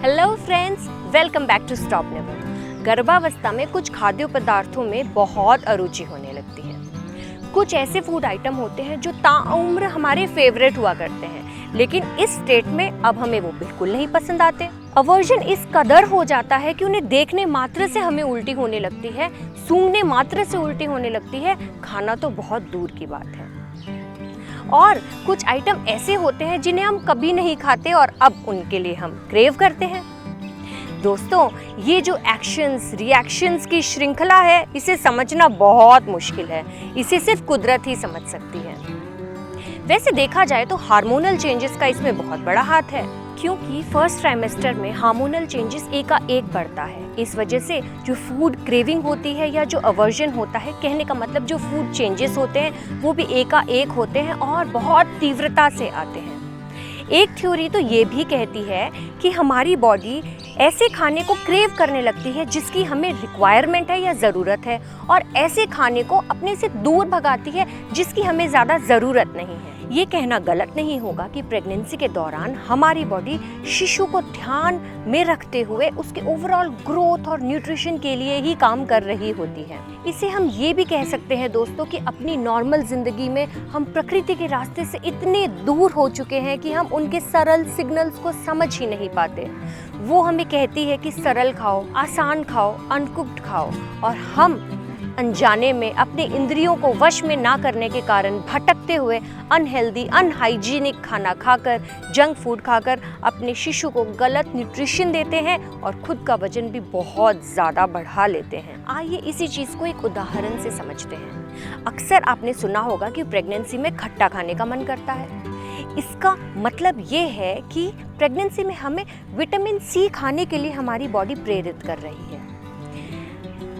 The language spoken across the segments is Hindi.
Hello friends, welcome back to stop never. गर्भावस्था में कुछ खाद्य पदार्थों में बहुत अरुचि होने लगती है। कुछ ऐसे फूड आइटम होते हैं जो ताउम्र हमारे फेवरेट हुआ करते हैं, लेकिन इस स्टेट में अब हमें वो बिल्कुल नहीं पसंद आते। अवर्जन इस कदर हो जाता है कि उन्हें देखने मात्र से हमें उल्टी होने लगती है, सूंघने मात्र से उल्टी होने लगती है, खाना तो बहुत दूर की बात है। और कुछ आइटम ऐसे होते हैं जिन्हें हम कभी नहीं खाते और अब उनके लिए हम क्रेव करते हैं। दोस्तों, ये जो एक्शंस रिएक्शंस की श्रृंखला है, इसे समझना बहुत मुश्किल है। इसे सिर्फ कुदरत ही समझ सकती है। वैसे देखा जाए तो हार्मोनल चेंजेस का इसमें बहुत बड़ा हाथ है, क्योंकि फर्स्ट ट्राइमेस्टर में हार्मोनल चेंजेस एकाएक बढ़ता है। इस वजह से जो फूड क्रेविंग होती है या जो अवर्जन होता है, कहने का मतलब जो फूड चेंजेस होते हैं वो भी एकाएक होते हैं और बहुत तीव्रता से आते हैं। एक थ्योरी तो ये भी कहती है कि हमारी बॉडी ऐसे खाने को क्रेव करने लगती है जिसकी हमें रिक्वायरमेंट है या ज़रूरत है, और ऐसे खाने को अपने से दूर भगाती है जिसकी हमें ज़्यादा ज़रूरत नहीं है। ये कहना गलत नहीं होगा कि प्रेगनेंसी के दौरान हमारी बॉडी शिशु को ध्यान में रखते हुए उसके ओवरऑल ग्रोथ और न्यूट्रिशन के लिए ही काम कर रही होती है। इसे हम ये भी कह सकते हैं दोस्तों कि अपनी नॉर्मल जिंदगी में हम प्रकृति के रास्ते से इतने दूर हो चुके हैं कि हम उनके सरल सिग्नल्स को समझ ही नहीं पाते। वो हमें कहती है कि सरल खाओ, आसान खाओ, अनकुक्ड खाओ, और हम अनजाने में अपने इंद्रियों को वश में ना करने के कारण भटकते हुए अनहेल्दी अनहाइजीनिक खाना खाकर, जंक फूड खाकर अपने शिशु को गलत न्यूट्रिशन देते हैं और खुद का वजन भी बहुत ज़्यादा बढ़ा लेते हैं। आइए इसी चीज़ को एक उदाहरण से समझते हैं। अक्सर आपने सुना होगा कि प्रेगनेंसी में खट्टा खाने का मन करता है। इसका मतलब ये है कि प्रेगनेंसी में हमें विटामिन सी खाने के लिए हमारी बॉडी प्रेरित कर रही है।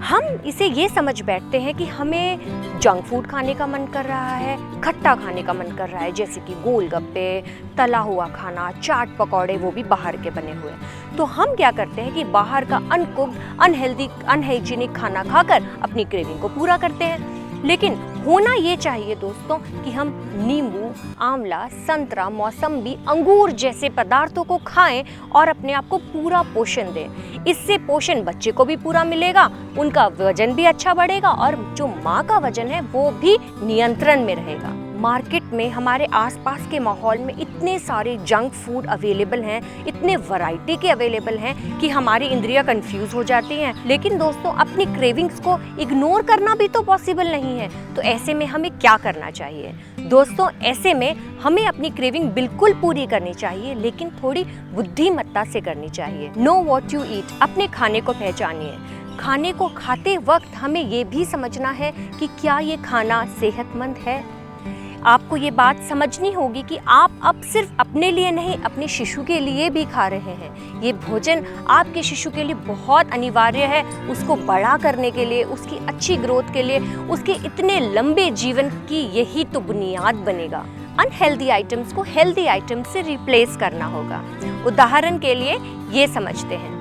हम इसे ये समझ बैठते हैं कि हमें जंक फूड खाने का मन कर रहा है, खट्टा खाने का मन कर रहा है, जैसे कि गोलगप्पे, तला हुआ खाना, चाट पकौड़े, वो भी बाहर के बने हुए। तो हम क्या करते हैं कि बाहर का अनकुक्ड, अनहेल्दी, अनहाइजीनिक खाना खाकर अपनी क्रेविंग को पूरा करते हैं। लेकिन होना ये चाहिए दोस्तों कि हम नींबू, आंवला, संतरा, मौसम्बी, अंगूर जैसे पदार्थों को खाएं और अपने आप को पूरा पोषण दें। इससे पोषण बच्चे को भी पूरा मिलेगा, उनका वजन भी अच्छा बढ़ेगा और जो माँ का वजन है वो भी नियंत्रण में रहेगा। मार्केट में हमारे आसपास के माहौल में इतने सारे जंक फूड अवेलेबल हैं, इतने वैरायटी के अवेलेबल हैं कि हमारी इंद्रियां कंफ्यूज हो जाती हैं। लेकिन दोस्तों, अपनी क्रेविंग्स को इग्नोर करना भी तो पॉसिबल नहीं है। तो ऐसे में हमें क्या करना चाहिए? दोस्तों, ऐसे में हमें अपनी क्रेविंग बिल्कुल पूरी करनी चाहिए, लेकिन थोड़ी बुद्धिमत्ता से करनी चाहिए। नो व्हाट यू ईट, अपने खाने को पहचानिए। खाने को खाते वक्त हमें ये भी समझना है कि क्या ये खाना सेहतमंद है। आपको ये बात समझनी होगी कि आप अब सिर्फ अपने लिए नहीं, अपने शिशु के लिए भी खा रहे हैं। ये भोजन आपके शिशु के लिए बहुत अनिवार्य है, उसको बड़ा करने के लिए, उसकी अच्छी ग्रोथ के लिए, उसके इतने लंबे जीवन की यही तो बुनियाद बनेगा। अनहेल्दी आइटम्स को हेल्दी आइटम्स से रिप्लेस करना होगा। उदाहरण के लिए ये समझते हैं,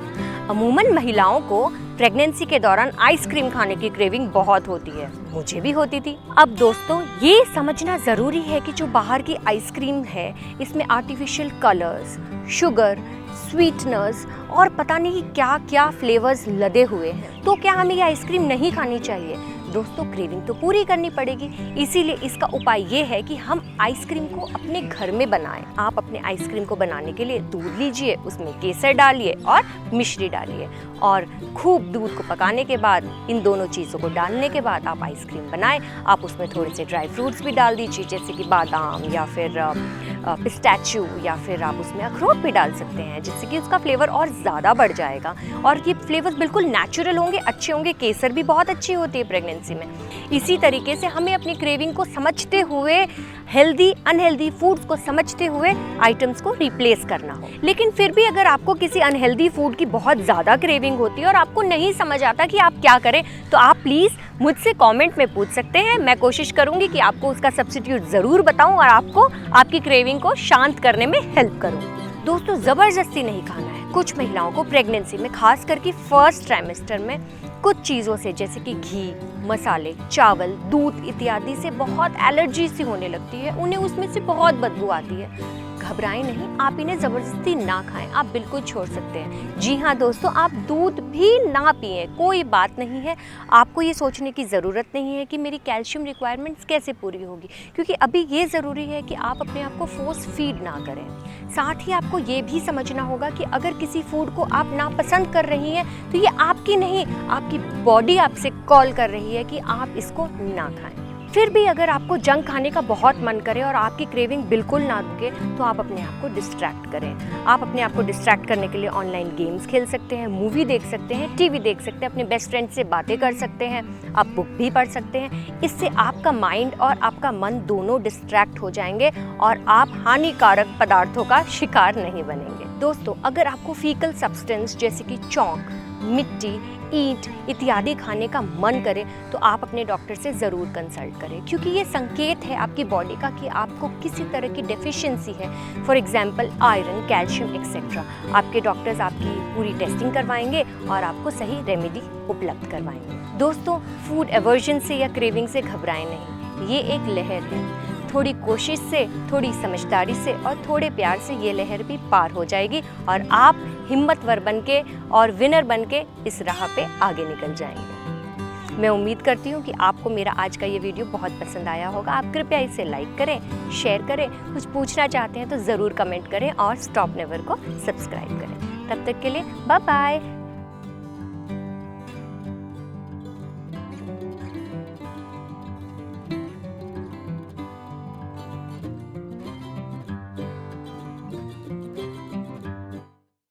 अमूमन महिलाओं को प्रेगनेंसी के दौरान आइसक्रीम खाने की क्रेविंग बहुत होती है। मुझे भी होती थी। अब दोस्तों, ये समझना ज़रूरी है कि जो बाहर की आइसक्रीम है, इसमें आर्टिफिशियल कलर्स, शुगर, स्वीटनर्स और पता नहीं क्या क्या फ्लेवर्स लदे हुए हैं। तो क्या हमें ये आइसक्रीम नहीं खानी चाहिए? दोस्तों, क्रेविंग तो पूरी करनी पड़ेगी। इसीलिए इसका उपाय ये है कि हम आइसक्रीम को अपने घर में बनाएं। आप अपने आइसक्रीम को बनाने के लिए दूध लीजिए, उसमें केसर डालिए और मिश्री डालिए, और खूब दूध को पकाने के बाद इन दोनों चीज़ों को डालने के बाद आप आइसक्रीम बनाएं। आप उसमें थोड़े से ड्राई फ्रूट्स भी डाल दीजिए, जैसे कि बादाम या फिर पिस्ताचियो, या फिर आप उसमें अखरोट भी डाल सकते हैं, जिससे कि उसका फ्लेवर और ज़्यादा बढ़ जाएगा और ये फ्लेवर्स बिल्कुल नेचुरल होंगे, अच्छे होंगे। केसर भी बहुत अच्छी होती है प्रेगनेंसी में। इसी तरीके से हमें अपनी क्रेविंग को समझते हुए, हेल्दी अनहेल्दी फूड्स को समझते हुए आइटम्स को रिप्लेस करना हो। लेकिन फिर भी अगर आपको किसी अनहेल्दी फूड की बहुत ज़्यादा क्रेविंग होती है और आपको नहीं समझ आता कि आप क्या करें, तो आप प्लीज़ मुझसे कमेंट में पूछ सकते हैं। मैं कोशिश करूंगी कि आपको उसका सब्स्टिट्यूट ज़रूर बताऊं और आपको आपकी क्रेविंग को शांत करने में हेल्प करूं। दोस्तों, ज़बरदस्ती नहीं खाना है। कुछ महिलाओं को प्रेगनेंसी में, खास करके फर्स्ट ट्राइमेस्टर में, कुछ चीज़ों से जैसे कि घी, मसाले, चावल, दूध इत्यादि से बहुत एलर्जी सी होने लगती है। उन्हें उसमें से बहुत बदबू आती है। घबराएं नहीं, आप इन्हें ज़बरदस्ती ना खाएं, आप बिल्कुल छोड़ सकते हैं। जी हाँ दोस्तों, आप दूध भी ना पिएं, कोई बात नहीं है। आपको ये सोचने की ज़रूरत नहीं है कि मेरी कैल्शियम रिक्वायरमेंट्स कैसे पूरी होगी, क्योंकि अभी ये ज़रूरी है कि आप अपने आप को फोर्स फीड ना करें। साथ ही आपको ये भी समझना होगा कि अगर किसी फूड को आप नापसंद कर रही हैं तो ये आपकी नहीं, आपकी बॉडी आपसे कॉल कर रही है कि आप इसको ना खाएं। फिर भी अगर आपको जंक खाने का बहुत मन करे और आपकी क्रेविंग बिल्कुल ना रुके, तो आप अपने आप को डिस्ट्रैक्ट करें। आप अपने आप को डिस्ट्रैक्ट करने के लिए ऑनलाइन गेम्स खेल सकते हैं, मूवी देख सकते हैं, टीवी देख सकते हैं, अपने बेस्ट फ्रेंड से बातें कर सकते हैं, आप बुक भी पढ़ सकते हैं। इससे आपका माइंड और आपका मन दोनों डिस्ट्रैक्ट हो जाएंगे और आप हानिकारक पदार्थों का शिकार नहीं बनेंगे। दोस्तों, अगर आपको फीकल सब्सटेंस जैसे कि चौंक, मिट्टी, ईंट इत्यादि खाने का मन करे तो आप अपने डॉक्टर से ज़रूर कंसल्ट करें, क्योंकि ये संकेत है आपकी बॉडी का कि आपको किसी तरह की डेफिशिएंसी है, for example iron, calcium etcetera. आपके डॉक्टर्स आपकी पूरी टेस्टिंग करवाएंगे और आपको सही रेमेडी उपलब्ध करवाएंगे। दोस्तों, फूड एवर्जन से या क्रेविंग से घबराएं नहीं, ये एक लहर है। थोड़ी कोशिश से, थोड़ी समझदारी से और थोड़े प्यार से ये लहर भी पार हो जाएगी और आप हिम्मतवर बनके और विनर बनके इस राह पे आगे निकल जाएंगे। मैं उम्मीद करती हूँ कि आपको मेरा आज का ये वीडियो बहुत पसंद आया होगा। आप कृपया इसे लाइक करें, शेयर करें, कुछ पूछना चाहते हैं तो ज़रूर कमेंट करें और स्टॉप नेवर को सब्सक्राइब करें। तब तक के लिए बाय बाय।